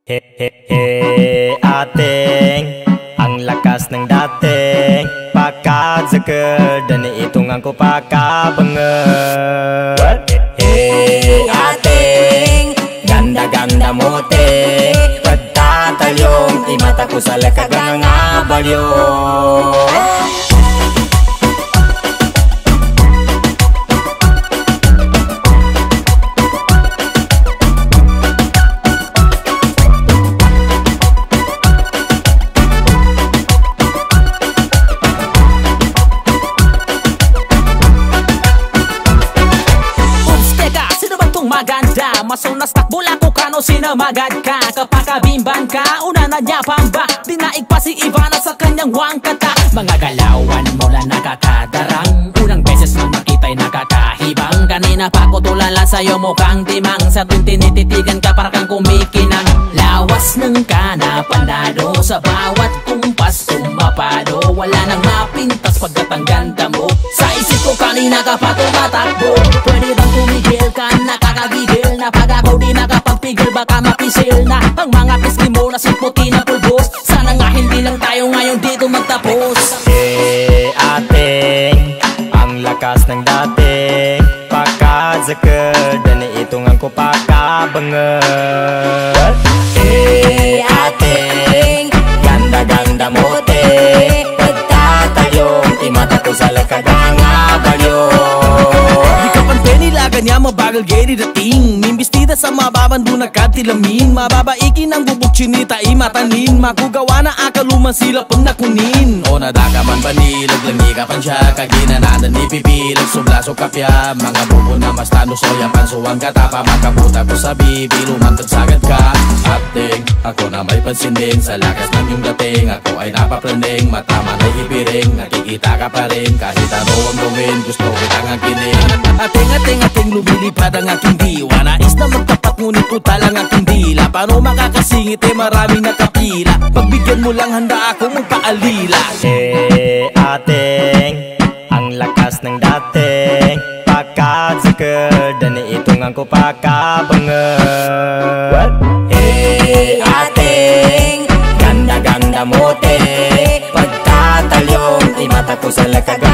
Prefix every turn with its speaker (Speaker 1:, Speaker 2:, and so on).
Speaker 1: He he he ating ang lakas ng dating pakadzakad dan itungan ko pakabanget. He ating ganda-ganda mote pagtatalyong di mata ko sa lakagang abalyo.
Speaker 2: Maganda, masunas takbo lang kung kano sinamagad ka. Kapag kabimban ka, una na niya pamba. Dinaig pa si Ivana sa kanyang wangkata. Mga galawan mo lang nakakadarang. Unang beses nang makita'y nakakahibang. Kanina pa ko tulala sa'yo mukhang timang. Sa tuwing tinititigan ka para kang kumikinang. Lawas ng kana panado, sa bawat kumpas tumapado. Wala nang mapintas pagkat ang ganda mo. Sa isip ko kanina ka pa tumatakbo. Pwede bang tumigil ka, nakakagigil na pag ako di nakapagpigil baka mapisil na ang mga pisngi mo na simputi na pulbos. Sana nga hindi lang tayo ngayon dito magtapos.
Speaker 1: Ating ang lakas ng dating pakadzakad dan itungan ko pakabanget. Ating ganda-ganda mote pagtatayong imata ko sa lakagang abalyo.
Speaker 2: Kanya mabagal geri dating Mimbistida sa mababan doon nagkatilamin Mababaikin ang bubuk chinita imatanin Makugawa na akaluman sila pag nakunin O nadaka man banilag langi ka pan siya Kaginananan ni pipilag sublaso kapya Mga bubo na mas tano soya pansuang katapa Makabuta ko sa bibi lumantag sagad ka Ating ako na may pansin din Sa lakas ng iyong dating Ako ay napaplaning Matama na ipiring Nakikita ka pa rin Kahit ano ang gawin Gusto kitang agiling Ating lumilipad ang aking diwa Nais na magtapat ngunit utal ang aking dila Paano makakasingit maraming nakapila Pagbigyan mo lang handa ako magpaalila.
Speaker 1: Ating ang lakas ng dating pakadzakad dan itungan ko pakabanget. Ating ganda-ganda mote pagtatalyong imata ko sa lakagang